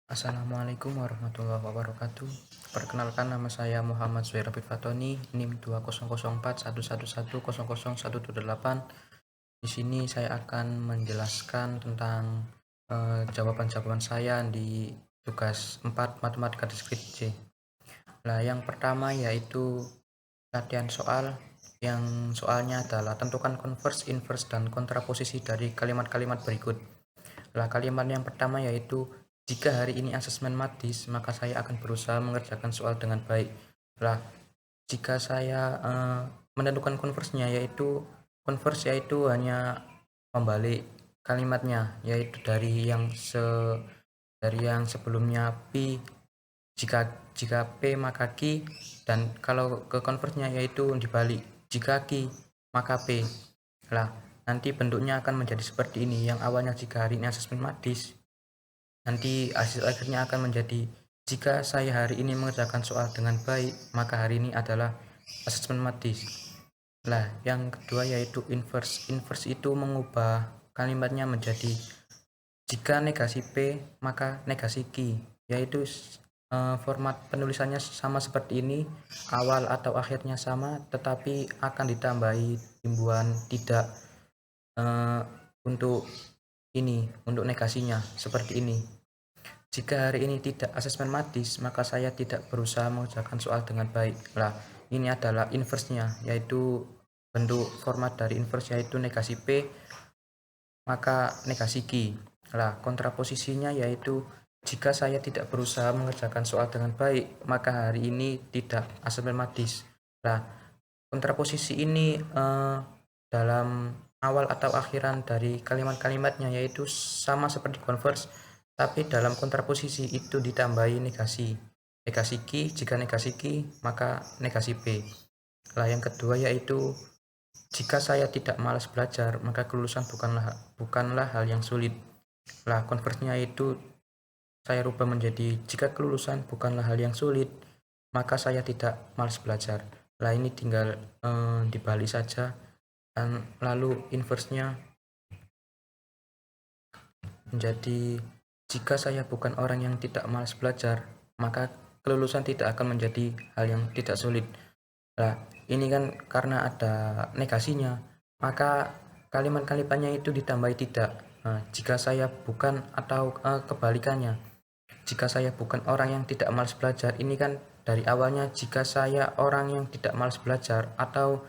Assalamualaikum warahmatullahi wabarakatuh. Perkenalkan, nama saya Muhammad Zuhair Fatoni, NIM 2004111100100178. Di sini saya akan menjelaskan tentang jawaban-jawaban saya di tugas 4 matematika diskrit C. Nah, yang pertama yaitu latihan soal, yang soalnya adalah tentukan konvers, invers, dan kontraposisi dari kalimat-kalimat berikut. Nah, kalimat yang pertama yaitu, jika hari ini asesmen matis, maka saya akan berusaha mengerjakan soal dengan baik. Nah, jika saya menentukan konversinya yaitu hanya membalik kalimatnya, yaitu dari yang sebelumnya pi, jika p maka q, dan kalau ke konversinya yaitu dibalik, jika q maka p. Lah, nanti bentuknya akan menjadi seperti ini. Yang awalnya jika hari ini asesmen matis, nanti hasil akhirnya akan menjadi, jika saya hari ini mengerjakan soal dengan baik, maka hari ini adalah asesmen matis. Nah, yang kedua yaitu inverse. Inverse itu mengubah kalimatnya menjadi, jika negasi p maka negasi q, yaitu format penulisannya sama seperti ini, awal atau akhirnya sama, tetapi akan ditambahi timbuhan tidak untuk negasinya seperti ini. Jika hari ini tidak asesmen matis, maka saya tidak berusaha mengerjakan soal dengan baik. Lah, ini adalah inverse-nya, yaitu bentuk format dari inverse yaitu negasi p maka negasi q. Lah, kontraposisinya yaitu, jika saya tidak berusaha mengerjakan soal dengan baik, maka hari ini tidak asesmen matis. Lah, kontraposisi ini dalam awal atau akhiran dari kalimat-kalimatnya yaitu sama seperti konvers, tapi dalam kontraposisi itu ditambahi negasi q. Jika negasi q maka negasi p. Lah, yang kedua yaitu, jika saya tidak malas belajar, maka kelulusan bukanlah hal yang sulit. Lah, konversinya itu saya rubah menjadi, jika kelulusan bukanlah hal yang sulit, maka saya tidak malas belajar. Lah, ini tinggal dibalik saja. Dan lalu inverse-nya menjadi, jika saya bukan orang yang tidak malas belajar, maka kelulusan tidak akan menjadi hal yang tidak sulit. Nah, ini kan karena ada negasinya, maka kalimat-kalimatnya itu ditambahi tidak. Nah, jika saya bukan, atau kebalikannya, jika saya bukan orang yang tidak malas belajar, ini kan dari awalnya jika saya orang yang tidak malas belajar atau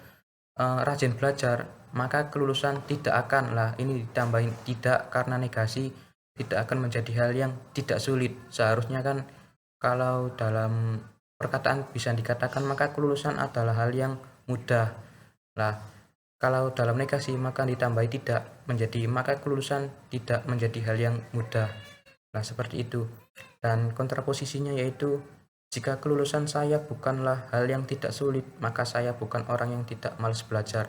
rajin belajar, maka kelulusan tidak akan. Lah, ini ditambahin tidak karena negasi, tidak akan menjadi hal yang tidak sulit. Seharusnya kan kalau dalam perkataan bisa dikatakan maka kelulusan adalah hal yang mudah. Lah, kalau dalam negasi maka ditambahi tidak menjadi, maka kelulusan tidak menjadi hal yang mudah. Nah, seperti itu. Dan kontraposisinya yaitu, jika kelulusan saya bukanlah hal yang tidak sulit, maka saya bukan orang yang tidak malas belajar.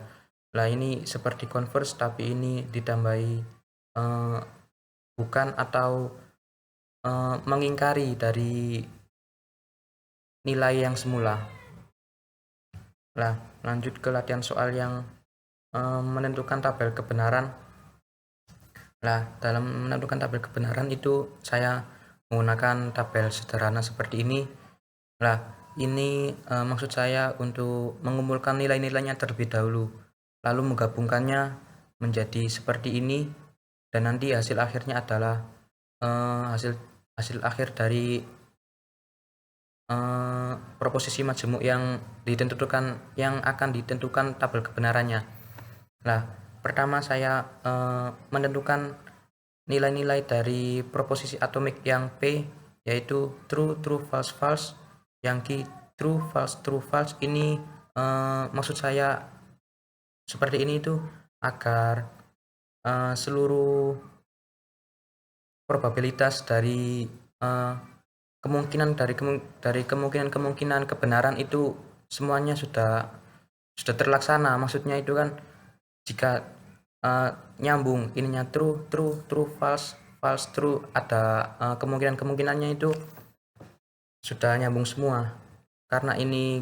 Nah, ini seperti converse, tapi ini ditambahi bukan atau mengingkari dari nilai yang semula. Nah, lanjut ke latihan soal yang menentukan tabel kebenaran. Nah, dalam menentukan tabel kebenaran itu saya menggunakan tabel sederhana seperti ini. Nah, ini maksud saya untuk mengumpulkan nilai-nilainya terlebih dahulu, lalu menggabungkannya menjadi seperti ini, dan nanti hasil akhirnya adalah hasil akhir dari proposisi majemuk yang akan ditentukan tabel kebenarannya. Nah, pertama saya menentukan nilai-nilai dari proposisi atomik yang P, yaitu true, true, false, false. Yang Q, true, false, true, false. Ini maksud saya seperti ini itu agar seluruh probabilitas dari kemungkinan kebenaran itu semuanya sudah terlaksana. Maksudnya itu kan, jika nyambung ininya true, true, true, false, false, true, ada kemungkinannya itu sudah nyambung semua. Karena ini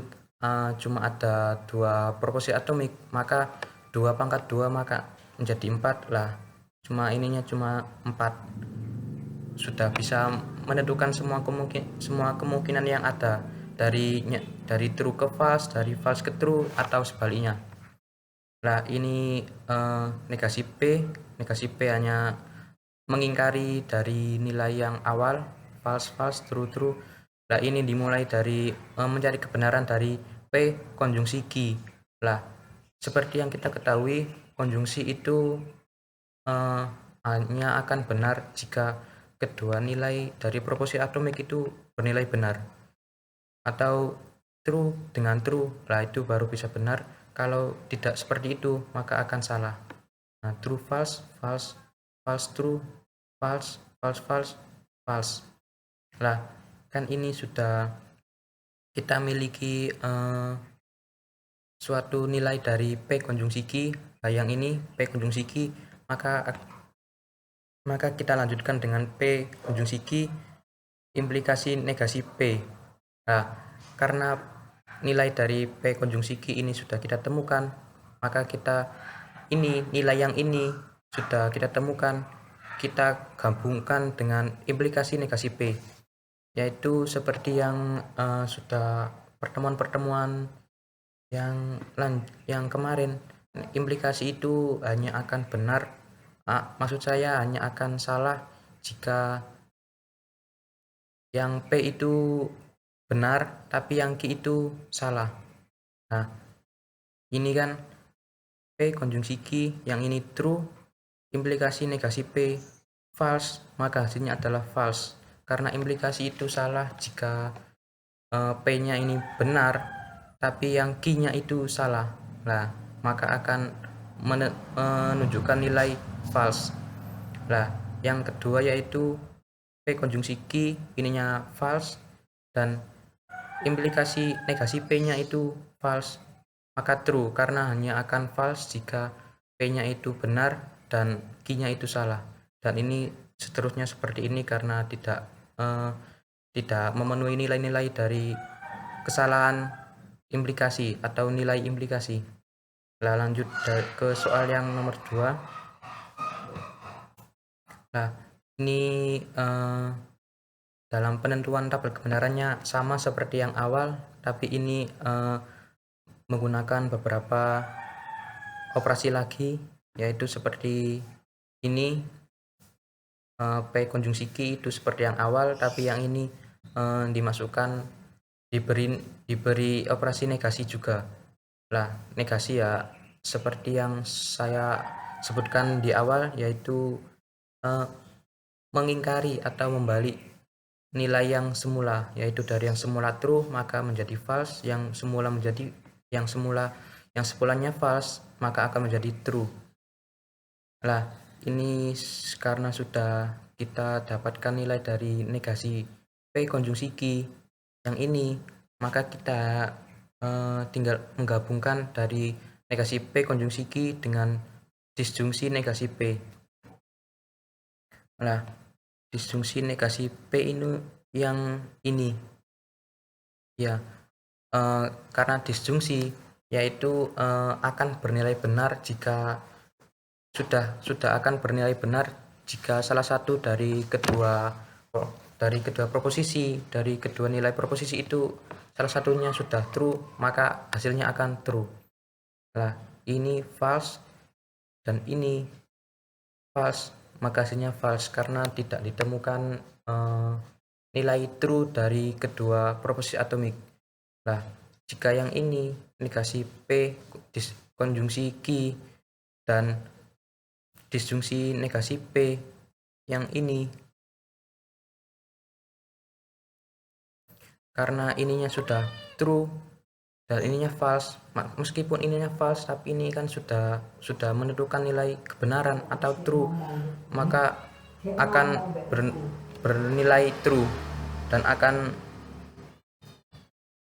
cuma ada dua proporsi atomik, maka 2 × 2 maka menjadi 4. Lah, cuma ininya cuma 4, sudah bisa menentukan semua kemungkinan yang ada dari true ke false, dari false ke true, atau sebaliknya. Nah, ini negasi P hanya mengingkari dari nilai yang awal, false false, true true. Nah, ini dimulai dari mencari kebenaran dari P konjungsi Q. Lah, seperti yang kita ketahui, konjungsi itu hanya akan benar jika kedua nilai dari proporsi atomik itu bernilai benar, atau true dengan true. Lah, itu baru bisa benar. Kalau tidak seperti itu, maka akan salah. Nah, true false, false, false true, false, false false, false. Lah, kan ini sudah kita miliki suatu nilai dari P konjungsi Q. Nah, yang ini P konjungsi Q, maka kita lanjutkan dengan P konjungsi Q implikasi negasi P. Nah, karena nilai dari P konjungsi Q ini sudah kita temukan, maka nilai yang ini sudah kita temukan, kita gabungkan dengan implikasi negasi P, yaitu seperti yang sudah pertemuan-pertemuan yang kemarin. Implikasi itu hanya akan benar, maksud saya hanya akan salah jika yang P itu benar tapi yang Q itu salah. Nah, ini kan P konjungsi Q, yang ini true, implikasi negasi P false, maka hasilnya adalah false. Karena implikasi itu salah jika P-nya ini benar tapi yang Q-nya itu salah. Nah, maka akan menunjukkan nilai false. Nah, yang kedua yaitu P konjungsi Q, ininya false, dan implikasi negasi P-nya itu false, maka true, karena hanya akan false jika P-nya itu benar dan Q-nya itu salah. Dan ini seterusnya seperti ini karena tidak memenuhi nilai-nilai dari kesalahan implikasi atau nilai implikasi. Nah, lanjut ke soal yang nomor 2. Nah, ini dalam penentuan tabel kebenarannya sama seperti yang awal, tapi ini menggunakan beberapa operasi lagi, yaitu seperti ini. P konjungsi Q itu seperti yang awal, tapi yang ini diberi operasi negasi juga. Lah, negasi ya seperti yang saya sebutkan di awal, yaitu mengingkari atau membalik nilai yang semula, yaitu dari yang semula true maka menjadi false, yang semulanya false maka akan menjadi true. Lah, ini karena sudah kita dapatkan nilai dari negasi P konjungsi Q yang ini, maka kita tinggal menggabungkan dari negasi P konjungsi Q dengan disjungsi negasi P. Nah, disjungsi negasi P ini yang ini ya, karena disjungsi yaitu akan bernilai benar jika sudah akan bernilai benar jika salah satu dari kedua proposisi, dari kedua nilai proposisi itu salah satunya sudah true, maka hasilnya akan true. Nah, ini false dan ini false, maka hasilnya false karena tidak ditemukan nilai true dari kedua proposisi atomik. Nah, jika yang ini negasi P konjungsi Q dan disjungsi negasi P yang ini, karena ininya sudah true dan ininya false, meskipun ininya false tapi ini kan sudah menentukan nilai kebenaran atau true, maka akan bernilai true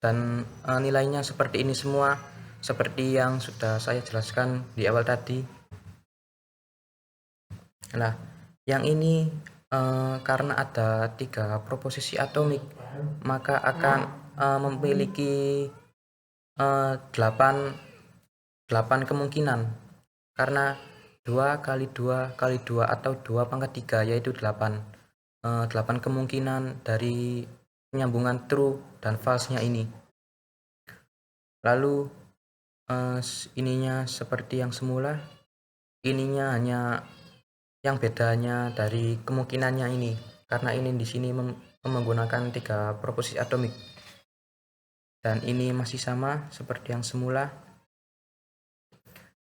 dan nilainya seperti ini semua, seperti yang sudah saya jelaskan di awal tadi. Nah, yang ini karena ada 3 proposisi atomik, maka akan memiliki 8 kemungkinan, karena 2 kali 2 kali 2 atau 2 pangkat 3 yaitu 8. 8 kemungkinan dari penyambungan true dan false-nya ini. Lalu ininya seperti yang semula, ininya hanya yang bedanya dari kemungkinannya ini, karena ini di sini menggunakan 3 proposisi atomik, dan ini masih sama seperti yang semula,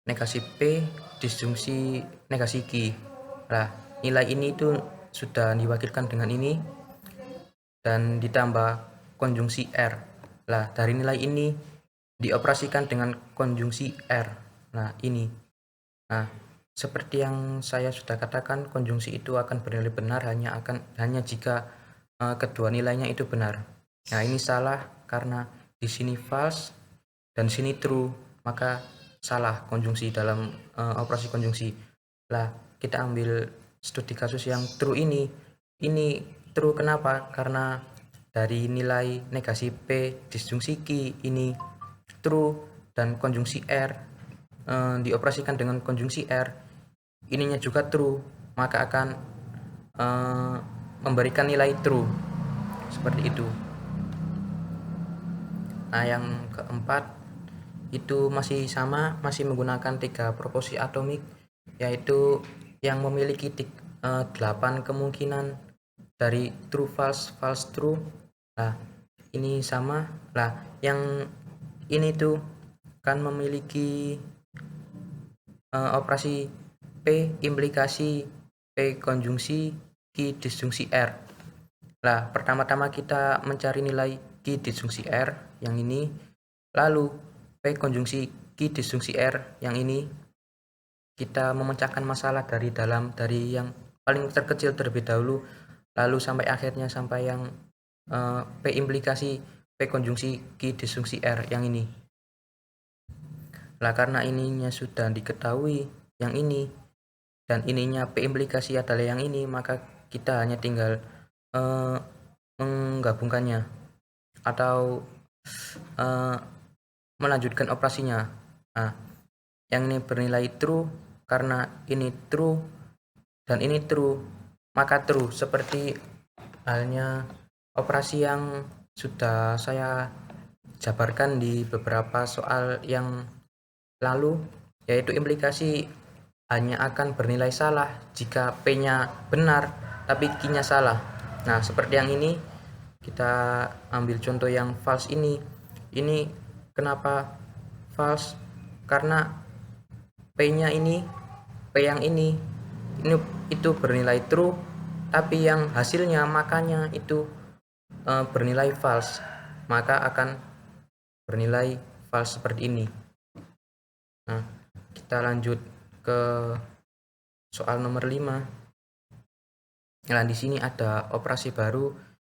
negasi P disjungsi negasi Q. Nah, nilai ini itu sudah diwakilkan dengan ini dan ditambah konjungsi R. Nah, dari nilai ini dioperasikan dengan konjungsi R. Nah, ini. Nah, seperti yang saya sudah katakan, konjungsi itu akan bernilai benar hanya jika kedua nilainya itu benar. Nah, ini salah karena di sini false dan sini true, maka salah konjungsi dalam operasi konjungsi. Lah, kita ambil studi kasus yang true ini. Ini true kenapa? Karena dari nilai negasi P disjungsi Q ini true dan konjungsi R dioperasikan dengan konjungsi R, ininya juga true, maka akan memberikan nilai true seperti itu. Nah, yang keempat itu masih sama, masih menggunakan 3 proposisi atomik, yaitu yang memiliki 8 kemungkinan dari true false, false true. Nah, ini sama. Nah, yang ini tuh kan memiliki operasi P implikasi P konjungsi Q disjungsi R. Nah, pertama-tama kita mencari nilai Q disjungsi R yang ini, lalu P konjungsi Q disjungsi R yang ini. Kita memecahkan masalah dari yang paling terkecil terlebih dahulu, lalu sampai akhirnya sampai yang P implikasi P konjungsi Q disjungsi R yang ini. Lah, karena ininya sudah diketahui yang ini dan ininya P implikasi adalah yang ini, maka kita hanya tinggal menggabungkannya atau melanjutkan operasinya. Nah, yang ini bernilai true karena ini true dan ini true, maka true, seperti halnya operasi yang sudah saya jabarkan di beberapa soal yang lalu, yaitu implikasi hanya akan bernilai salah jika P-nya benar tapi Q-nya salah. Nah, seperti yang ini, kita ambil contoh yang false ini. Ini kenapa false? Karena P-nya ini, P yang ini itu bernilai true, tapi yang hasilnya makanya itu bernilai false, maka akan bernilai false seperti ini. Nah, kita lanjut ke soal nomor 5. Nah, di sini ada operasi baru,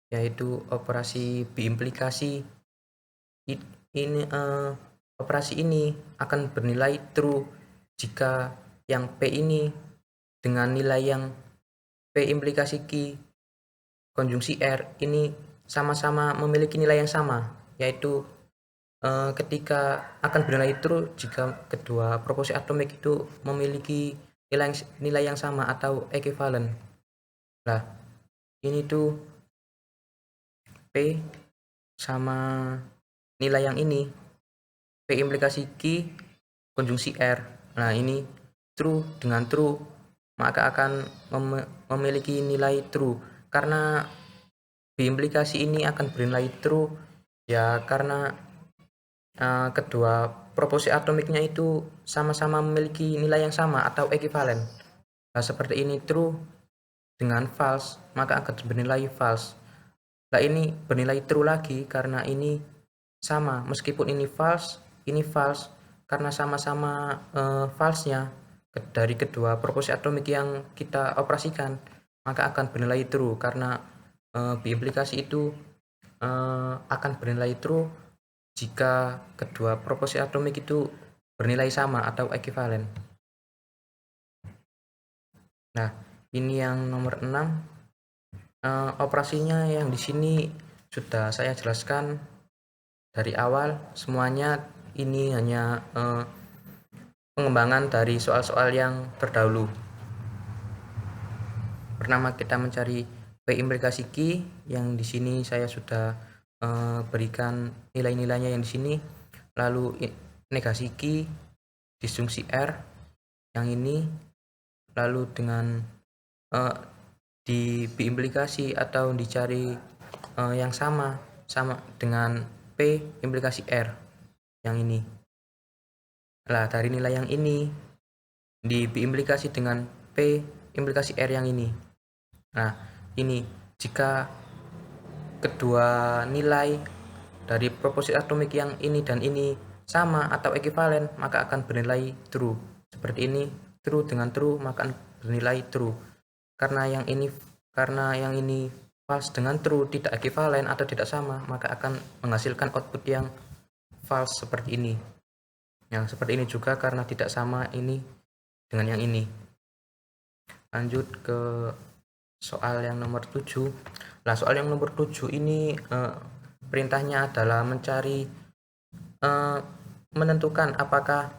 yaitu operasi biimplikasi. Ini operasi ini akan bernilai true jika yang P ini dengan nilai yang P implikasi Q konjungsi R ini sama-sama memiliki nilai yang sama, yaitu ketika akan bernilai true jika kedua proporsi atomik itu memiliki nilai yang sama atau ekuivalen. Nah, ini tuh P sama nilai yang ini, P implikasi Q konjungsi R. Nah, ini true dengan true, maka akan memiliki nilai true. Karena B implikasi ini akan bernilai true ya karena kedua proporsi atomiknya itu sama-sama memiliki nilai yang sama atau ekuivalen. Nah, seperti ini true dengan false, maka akan bernilai false. Nah, ini bernilai true lagi karena ini sama, meskipun ini false karena sama-sama false-nya dari kedua proporsi atomik yang kita operasikan, maka akan bernilai true karena biimplikasi itu akan bernilai true jika kedua proporsi atomik itu bernilai sama atau ekuivalen. Nah, ini yang nomor 6. Operasinya yang di sini sudah saya jelaskan dari awal. Semuanya ini hanya pengembangan dari soal-soal yang terdahulu. Pertama kita mencari P implikasi Q yang di sini saya sudah berikan nilai-nilainya yang di sini, lalu negasi Q disjungsi R yang ini, lalu dengan di implikasi atau dicari yang sama dengan P implikasi R yang ini. Nah, dari nilai yang ini diimplikasi dengan P implikasi R yang ini. Nah, ini jika kedua nilai dari proporsi atomik yang ini dan ini sama atau ekivalen, maka akan bernilai true. Seperti ini, true dengan true maka akan bernilai true. Karena yang ini false dengan true tidak ekivalen atau tidak sama, maka akan menghasilkan output yang false seperti ini. Yang seperti ini juga karena tidak sama ini dengan yang ini. Lanjut ke soal yang nomor 7. Nah, soal yang nomor 7 ini perintahnya adalah mencari menentukan apakah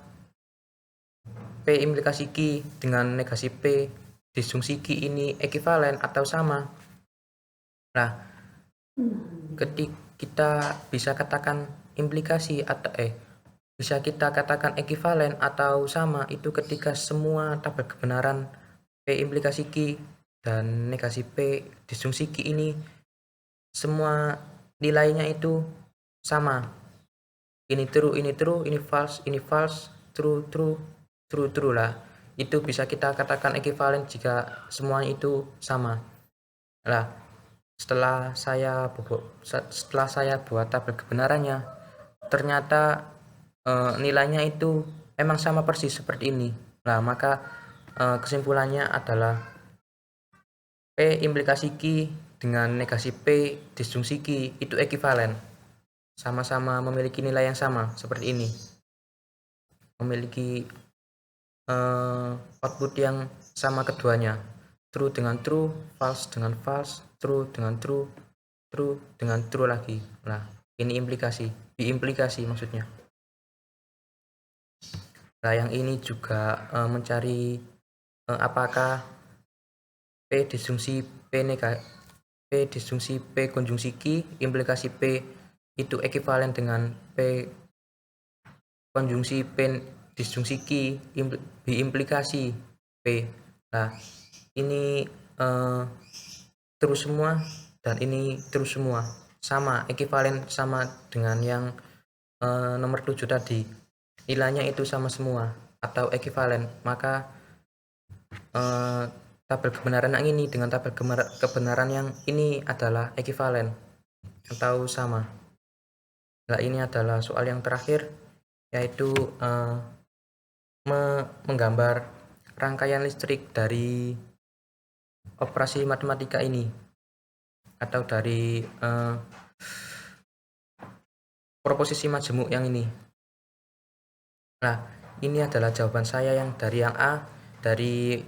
P implikasi Q dengan negasi P disjungsi Q ini ekivalen atau sama. Nah, ketika kita bisa katakan implikasi atau bisa kita katakan ekivalen atau sama itu ketika semua tabel kebenaran P implikasi Q dan negasi P disjungsi Q ini semua nilainya itu sama. Ini true, ini false, true, lah. Itu bisa kita katakan ekivalen jika semuanya itu sama. Lah, setelah saya buat tabel kebenarannya, ternyata nilainya itu memang sama persis seperti ini. Nah, maka kesimpulannya adalah P implikasi Q dengan negasi P disjungsi Q itu ekivalen. Sama-sama memiliki nilai yang sama seperti ini. Memiliki output yang sama keduanya. True dengan true, false dengan false, true dengan true, true dengan true lagi. Nah, ini implikasi, biimplikasi maksudnya. Nah, yang ini juga mencari apakah P disjungsi P disjungsi P konjungsi Q implikasi P itu ekivalen dengan P konjungsi P disjungsi Q biimplikasi P. Nah, ini terus semua dan ini terus semua sama, ekivalen sama dengan yang nomor 7 tadi. Nilainya itu sama semua atau ekivalen, maka tabel kebenaran yang ini dengan tabel kebenaran yang ini adalah ekivalen atau sama. Nah, ini adalah soal yang terakhir, yaitu menggambar rangkaian listrik dari operasi matematika ini atau dari proposisi majemuk yang ini. Nah, ini adalah jawaban saya yang dari yang A, dari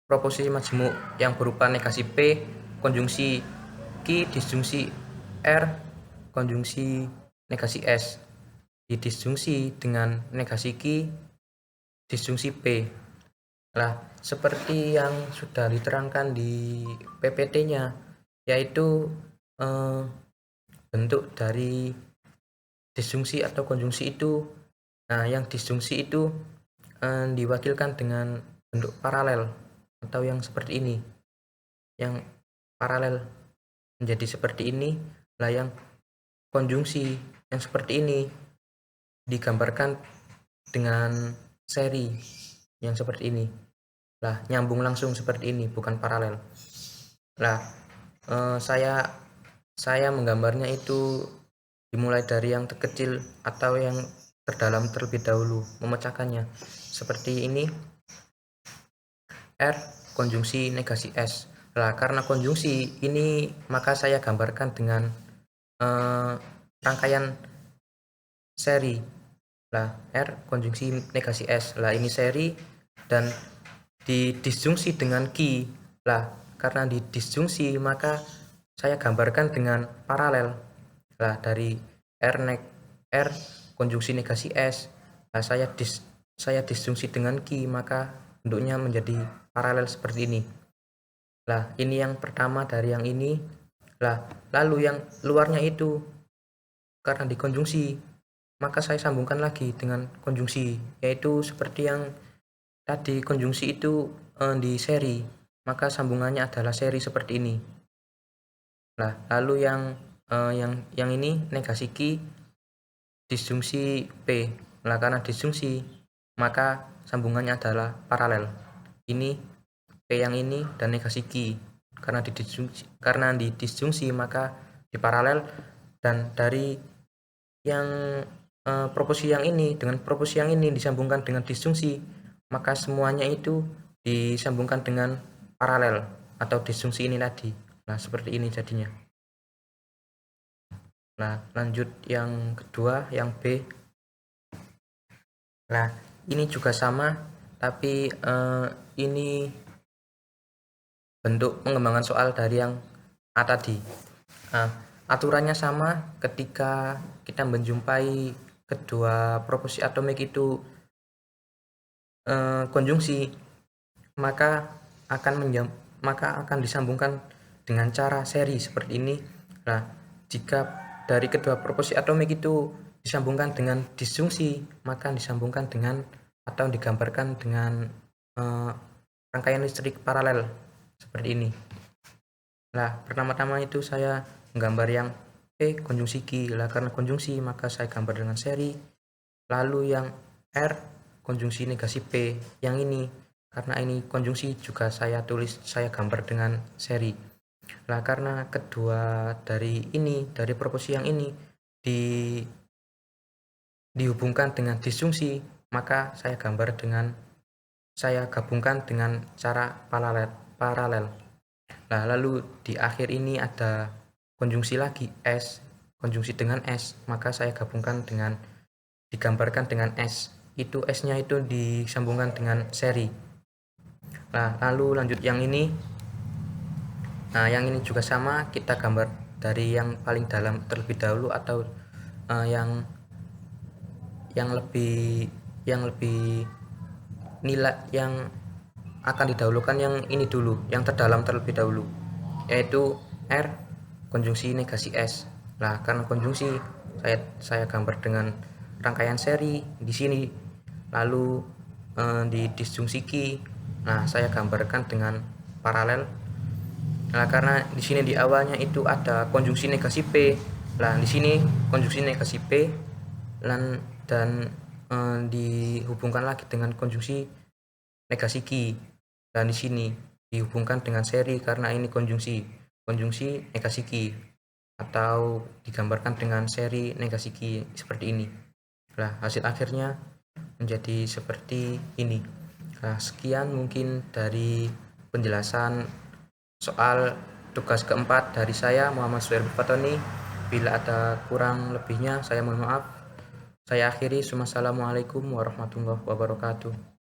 proposisi majemuk yang berupa negasi P konjungsi Q disjungsi R konjungsi negasi S didisjungsi dengan negasi Q disjungsi P. Nah, seperti yang sudah diterangkan di PPT-nya, yaitu bentuk dari disjungsi atau konjungsi itu. Nah, yang disjungsi itu diwakilkan dengan bentuk paralel atau yang seperti ini. Yang paralel menjadi seperti ini. Lah, yang konjungsi yang seperti ini digambarkan dengan seri yang seperti ini. Lah, nyambung langsung seperti ini, bukan paralel. Lah, saya menggambarnya itu dimulai dari yang terkecil atau yang terdalam terlebih dahulu, memecahkannya seperti ini. R konjungsi negasi S. Lah, karena konjungsi ini maka saya gambarkan dengan rangkaian seri. Lah, R konjungsi negasi S. Lah, ini seri dan didisjungsi dengan Q. Lah, karena didisjungsi maka saya gambarkan dengan paralel. Lah, dari R konjungsi negasi S. Lah, saya disjungsi dengan Q, maka bentuknya menjadi paralel seperti ini. Lah, ini yang pertama dari yang ini. Lah, lalu yang luarnya itu karena dikonjungsi, maka saya sambungkan lagi dengan konjungsi, yaitu seperti yang tadi konjungsi itu di seri, maka sambungannya adalah seri seperti ini. Nah, lalu yang ini negasi Ki disjungsi P. Nah, karena disjungsi, maka sambungannya adalah paralel. Ini P yang ini dan negasi Ki. Karena di disjungsi maka diparalel, dan dari yang proporsi yang ini dengan proporsi yang ini disambungkan dengan disjungsi, maka semuanya itu disambungkan dengan paralel atau disjungsi ini tadi. Nah, seperti ini jadinya. Nah, lanjut yang kedua, yang B. Nah, ini juga sama, tapi ini bentuk pengembangan soal dari yang A tadi. Nah, aturannya sama ketika kita menjumpai kedua proporsi atomik itu konjungsi, maka akan disambungkan dengan cara seri seperti ini. Nah, jika dari kedua proporsi atomik itu disambungkan dengan disjungsi, maka disambungkan dengan atau digambarkan dengan rangkaian listrik paralel seperti ini. Nah, pertama-tama itu saya menggambar yang P konjungsi Q. Lah, karena konjungsi maka saya gambar dengan seri. Lalu yang R konjungsi negasi P, yang ini karena ini konjungsi juga saya gambar dengan seri. Nah, karena kedua dari proporsi yang ini dihubungkan dengan disjungsi, maka saya gabungkan dengan cara paralel. Nah, lalu di akhir ini ada konjungsi lagi S, konjungsi dengan S, maka saya digambarkan dengan S. Itu S-nya itu disambungkan dengan seri. Nah, lalu lanjut yang ini. Nah, yang ini juga sama, kita gambar dari yang paling dalam terlebih dahulu, atau yang lebih nilai yang akan didahulukan yang ini dulu, yang terdalam terlebih dahulu, yaitu R konjungsi negasi S. Nah, karena konjungsi saya gambar dengan rangkaian seri di sini, lalu di disjungsi Ki, nah saya gambarkan dengan paralel. Nah, karena di sini di awalnya itu ada konjungsi negasi P. Nah, di sini konjungsi negasi P dan dihubungkan lagi dengan konjungsi negasi Ki. Dan di sini dihubungkan dengan seri karena ini konjungsi negasi Ki, atau digambarkan dengan seri negasi Ki seperti ini. Nah, hasil akhirnya menjadi seperti ini. Nah, sekian mungkin dari penjelasan soal tugas keempat dari saya, Muhammad Suhair Fatoni. Bila ada kurang lebihnya saya mohon maaf. Saya akhiri. Wassalamualaikum warahmatullahi wabarakatuh.